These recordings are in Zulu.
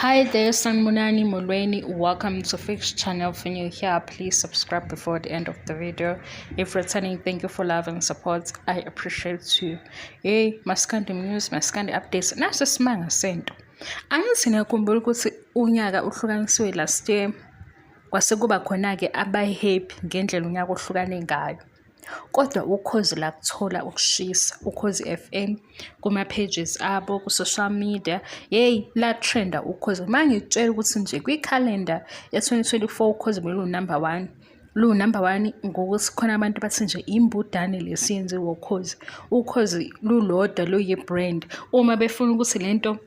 Hi there, Sanmunani Mulweni. Welcome to Fix channel. If you're new here, please subscribe before the end of the video. If returning, thank you for love and support. I appreciate you. Hey, maskandi news, maskandi updates. Nasa simanga sento. Angithi ngiyakhumbula ukuthi unyaka uhlukaniswe last year. Kwase kuba khona ke abayi-happy ngendlela unyaka ohlukane ngayo. Kodwa ukhozi la kuthola ukushisa ukhozi FM kuma pages abo ku social media la trenda ukhozi mangitshela ukuthi nje kwi calendar ya 2024 ukhozi belu number 1 lu number 1 ngokuthi khona abantu bathi nje imbudane lesiyenziwe ukhozi lulodwa lo ye brand uma befuna ukuthi lento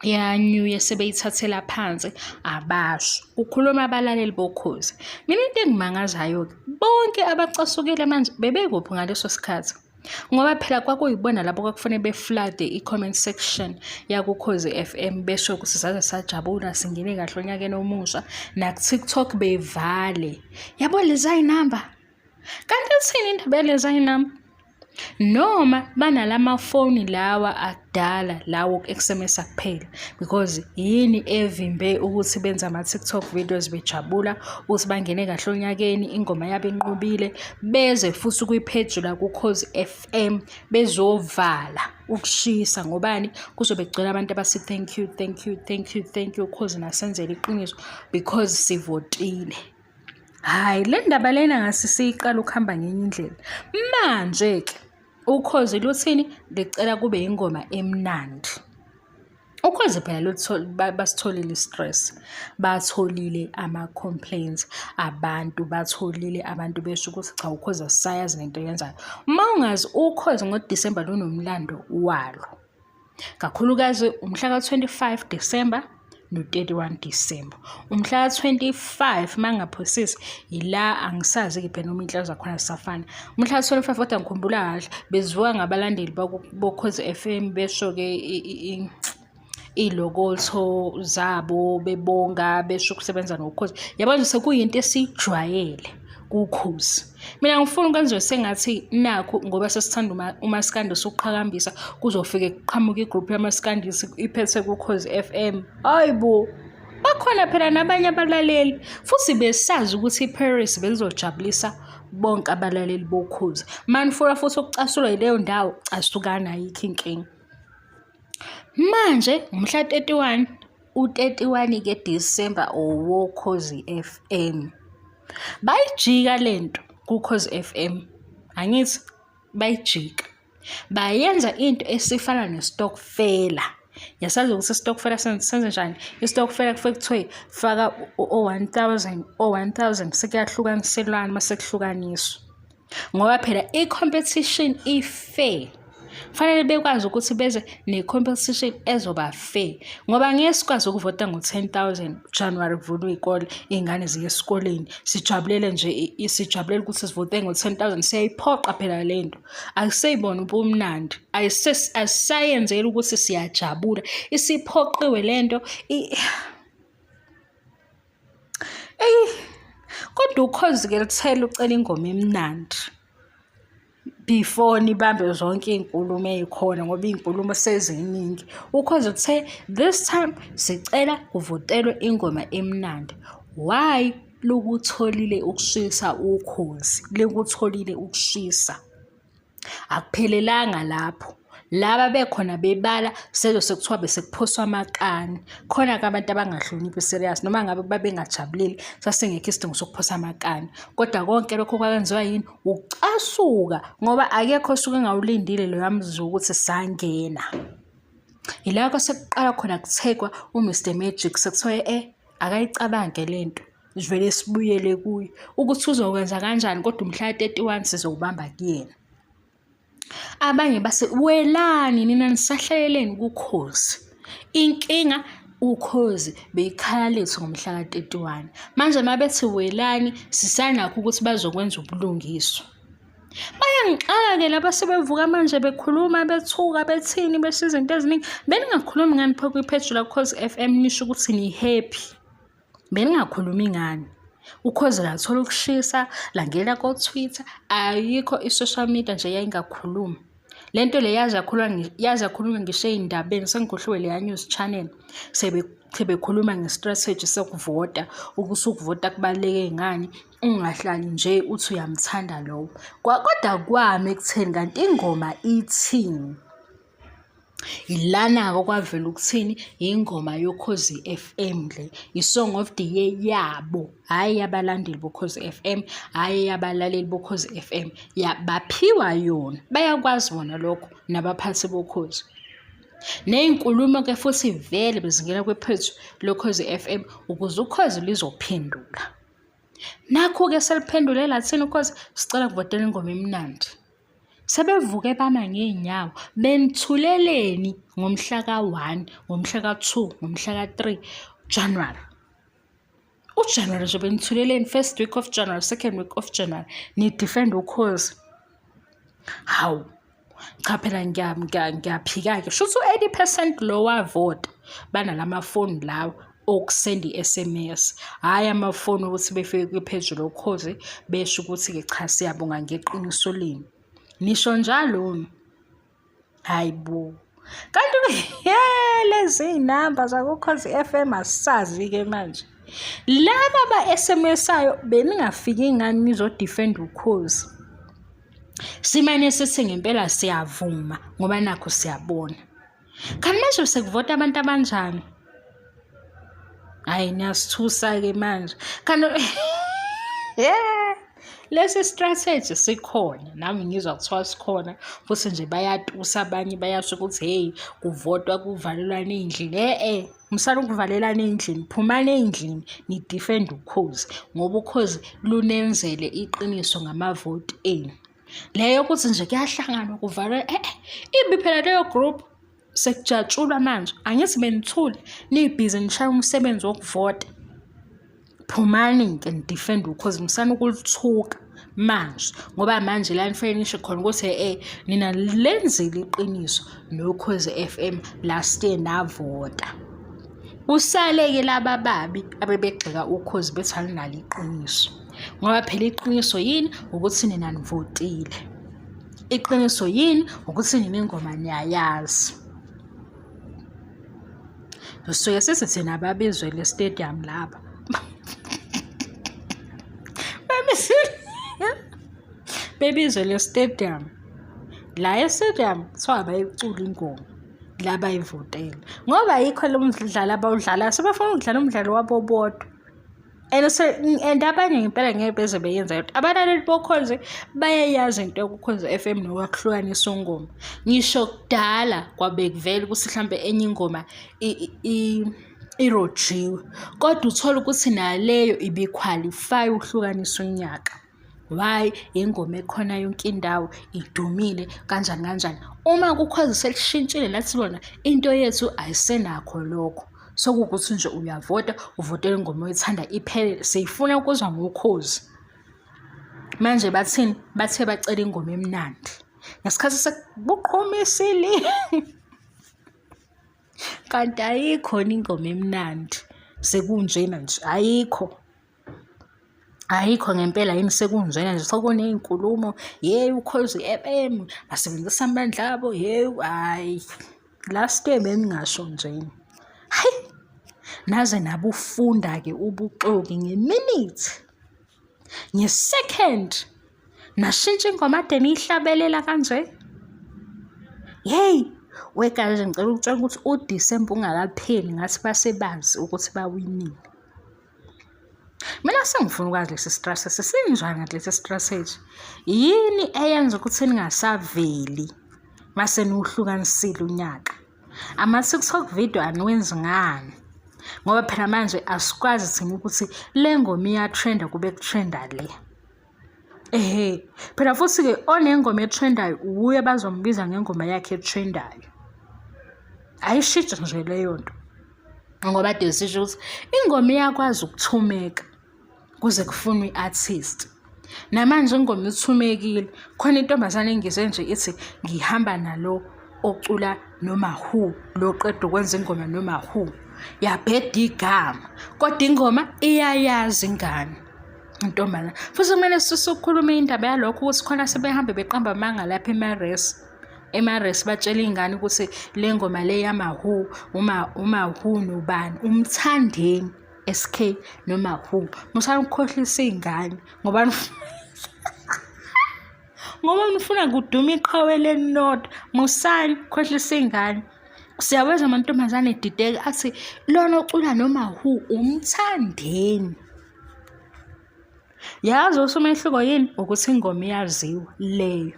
ya new yesebeyithathela phansi abasho ukhuluma abalaleli bokhozi. Mina into engimangazayo bonke abacasukile manje bebekuphi ngaleso sikhathi ngoba phela kwakuyibona labo kwakufanele beflood i-comment section yakukhozi FM besho ukuthi saze sajabula singene kahle onyakeni omusha na TikTok bevale yabo lezi number kanti sini indaba lezi number noma banalama phone lawa adala lawo ku-SMS kuphela because yini evimbe ukuthi benza ama TikTok videos bejabula ukuthi bangene kahle onyakeni ingoma yabo inqubile beze futhi kwi-page la kuKhozi FM bezovala ukushisa ngobani kuzobe kugcwele abantu abasi thank you Khozi nasenzele iqiniso because sivotile. Hayi le ndaba lena ngasisiqala ukuhamba ngenye indlela manje ke ukhozi luthini licela kube ingoma emnandi. Ukhozi phela basitholile stress, batholile ama complaints, abantu batholile abantu besho ukuthi cha ukhozi asisayazi lento yenzayo. Mawungazi ukhozi ngoDisemba lunomlando walo. Kakhulukazi umhla ka-25 December no-31 December. Umhla ka-25 mangaphosisi ila angisazi ke phela noma inhla zakhona zisafana. Umhla ka-25 kodwa ngikhumbula kahle bezivuka ngabalandeli bokhozi FM besho ke ilogotho zabo bebonga besho ukusebenza nokhozi. Yabo nje sekuyinto esijwayele kukhozi. Mina ngifuna ukwenziwe sengathi nakho ngoba sesithanda umaskandi sokuqhakambisa kuzofike kuqhamuka igroup yamaskandisi iphethe kukhozi FM. Hayibo bakhona phela nabanye abalaleli futhi besazi ukuthi iParis belizojabulisa bonke abalaleli bokhozi. Manifuna futhi ukucasulwa yileyo ndawo casukana ayikho inkinga. Manje umhla 31 u31 ke December owokhozi FM. Bayijika lento kuKhozi FM angithi bayijika bayenza into esifana nestockfela. Yasazi ukuthi istockfela senze njani istockfela kufike kuthiwe faka o1000 sekuyahlukaniselwana mase kuhlukaniswa ngoba phela i-competition i-fair. Fanele bekwazi ukuthi beze ne-competition ezoba fair ngoba ngeke sikwazi ukuvota ngo-10,000 January kuvulwe izikole izingane ziye esikoleni sijabulele nje sijabulela ukuthi sivote ngo-10,000 siyayiphoqa phela lento akuseyibona ubumnandi ayisayenzeli ukuthi siyajabula isiphoqiwe lento kodwa ukhozi ke lithela ucela ingoma emnandi before nibambe zonke inkulumo ezikhona ngoba inkulumo seziningi. Ukhozi uthe this time sicela kuvotelwe ingoma emnandi. Why lokutholile ukushisa ukhozi lekutholile ukushisa akuphelelanga lapho laba bekhona bebala sekuthiwa bese kuphoswa amakani khona ke abantu abangahloniphi serious noma ngabe babengajabulile sasengekho isidingo sokuphosa amakani kodwa konke lokho kwakwenziwa yini ucasuka ngoba akekho osuke engawulindile lo yamzuku ukuthi sangena ilako sekuqala khona kuthekwa uMr Magic sekuthiwa akayicabange lento sivele sibuyele kuye ukuthi uzokwenza kanjani kodwa umhla 31 sizokubamba kuyena. Abanye base welani nina nisahlaleleni kukhozi inkinga ukhozi beyikhala lethu ngomhla ka-31 manje mabethi welani sisanakho ukuthi bazokwenza ubulungiswa. Bayangixaka ke laba sebevuka manje bekhuluma bethuka bethini besiza into eziningi beningakhulumi ngani pha kwi-page la Khozi FM nisho ukuthi ni happy beningakhulumi ngani. Ukhozi lathola ukushisa langena ko Twitter ayikho i-social media nje yayingakhuluma lento le yaza khuluma ngisho ey'ndabeni sengikhohliwe leya news channel sebekhuluma nge-strategy sokuvota ukuthi ukuvota kubaluleke ngani ungahlali nje uthi uyamthanda lowo kodwa kwami ekutheni kanti ingoma ithini ilana-ke kwavela ukuthini ingoma yoKhozi FM le i-song of the year yabo hhayi yabalandeli boKhozi FM hhayi yabalaleli boKhozi FM baphiwa yona bayakwazi bona lokho nabaphathi boKhozi ney'nkulumo-ke futhi vele bezingena kwephethu loKhozi FM ukuze uKhozi lizophendula nakho-ke seliphendulela thina uKhozi sicela kuvotela ingoma emnandi sebevuke bama ngey'nyawo benithuleleni ngomhla ka-1 ngomhla ka-2 ngomhla ka-3 January uJanuary nje benithuleleni first week of January second week of January ni-defend uKhozi hawu cha phela ngiyaphika-ke shouthi u-80% lo wavota banalamafoni lawo okusenda i-SMS hhayi amafoni ukuthi befike kwipheji loKhozi besho ukuthi-ke cha siyabonga ngeqiniso lini nisho njalo hayi bo kanti lezi namba zakuKhozi FM asazi-ke manje laba ba-SMS-ayo beningafiki ngani nizodefend uKhozi simane sithi ngempela siyavuma ngoba nakho siyabona kanti manje sekuvota abantu abanjani hayi niyasithusa-ke manje kanti lesi strategy sikhona nami ngizwa kuthiwa sikhona futhi nje bayatusa abanye bayasho ukuthi hey kuvotwa kuvalelwana ey'ndlini msana ukuvalelana ey'ndlini phumani ey'ndlini ni-defend uKhozi ngoba uKhozi lunenzele iqiniso ngamavoti enu leyo ukuthi nje kuyahlanganwa kuvalelwa ibi phela leyo group sekujatshulwa manje angithi benithule nibhizi nishaya umsebenzi wokuvota phumani-ke ni-defend uKhozi msana ukulithuka manje ngoba manje la nifike nisho khona ukuthi nina lenzile iqiniso noKhozi FM last year navota usale-ke laba babi abebegxeka uKhozi bethi alinalo iqiniso ngoba phela iqiniso yini ukuthi nina nivotile iqiniso yini ukuthi nina ingoma niyayazi suke sithi thina babizwe le stadium laba bebizwe le stadium la estadium kuthiwa bayicula ingoma la bayivotela ngoba yikho lo mdlalo abawudlala sebefuna ukudlala umdlalo wabo bodwa and abanye ngempela ngeke beze beyenza yodwa abalaleli boKhozi bayayazi into yokuKhozi FM nokwahlukanisa ungoma ngisho kudala kwabekuvela ukuthi mhlambe enye ingoma irojiwe kodwa uthola ukuthi naleyo ibiqualify uhlukanisa unyaka why ingoma ekhona yonke indawo idumile kanjani uma kuKhozi selishintshile lathi bona into yethu ayisenakho lokho sokukuthi nje uyavota uvotela ingoma oyithanda iphele seyifuna ukuzwa ngoKhozi manje bathini bathe bacela ingoma emnandi ngesikhathi sekubuqhumisile kanti ayikho ingoma emnandi sekunjena nje ayikho ngempela yini sekunjena nje sokuney'nkulumo uKhozi FM basebenzisa amandla abo hayi last year beningasho njena hayi naze nabo ufunda-ke ubuxoki ngeminute nge-second nashintsha ingoma ade niyihlabelela kanje wekazi ngicela ukutshela ukuthi uDisemba ungakapheli ngathi basebazi ukuthi bawinile mina sengifuna ukwazi lesi strategy sinjani lesi strategy yini eyenza ukuthi ningasaveli mase niwuhlukanisile unyaka ama-TikTok video aniwenzi ngani ngoba phela manje asikwazi thina ukuthi le ngoma iyatrenda kube kutrenda le phela futhi-ke onengoma etrendayo uye bazombiza ngengoma yakhe etrendayo ayishintshe nje leyo nto ngoba ade sisho ukuthi ingoma iyakwazi ukuthumeka kuze kufunwe i-artist namanje ingoma ithumekile khona intombazane engize nje ithi ngihamba nalo ocula noma who lo qeda ukwenza ingoma noma who yabheda igama kodwa ingoma iyayazi ingane intombazane futhi kumele sisukhuluma indaba yalokho ukuthi khona sebehambe beqamba amanga lapha eMares emaresi batshela iy'ngane ukuthi le ngoma le yamaHu, umaHu nobani, umthandeni SK noma Who. Musani ukukhohlisa iy'ngane ngoba nifuna kuduma iqhawe lenodwa. Musani ukukhohlisa iy'ngane. Siyawezwa amantombazane edideka athi lona ocula noma Who umthandeni. Yazi usumehluko yini? Ukuthi ingoma iyaziwa leyo.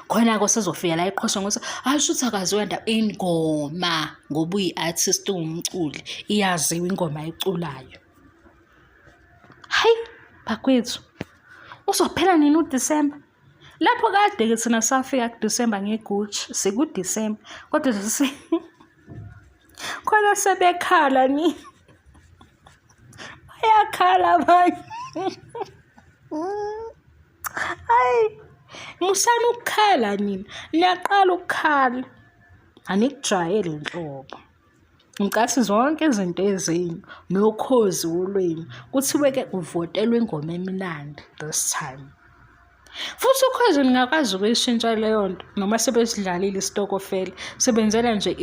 Khona kusezofika la iqhosha ngokuthi ashuthi akaziwa ndaba ingoma ngoba uyi-artist ungumculi iyaziwa ingoma ayiculayo. Hayi bakwethu, uzophela nini uDisemba? Lapho kade-ke thina safika kuDisemba ngeGucci, sikuDisemba kodwa khona sebekhala ni. Bayakhala abanye. Hayi, musani ukukhala nina. Niyaqala ukukhala. Anikujwayele inhlobo. Ngicathi zonke izinto ezini nokhozi wolwenu kuthiwe-ke uvotelwe ingoma emnandi this time. Futhi ukhozi ningakwazi ukuyishintsha leyo nto noma sebesidlalile isitokofela sebenzela nje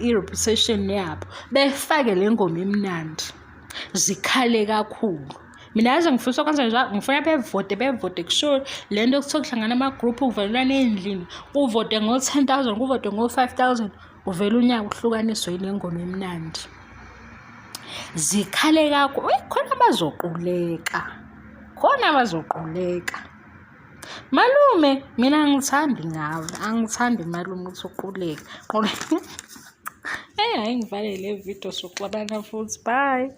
i-reputation yabo befake le ngoma emnandi zikhale kakhulu. Mina yazi ngifisa ukwenza njalo, ngifuna bevote kusho le nto kuthiwa kuhlangana ama-group uvelelwane endlini uvote ngo-10,000 kuvote ngo-5,000 uvele unyaka uhlukaniswe yile ngoma emnandi zikhale kakhulu. Khona abazoquleka malume. Mina angithandi ngawe, angithandi malume ukuthi uquleke. Hayi ngivale le video sokuxabana futhi. Bye.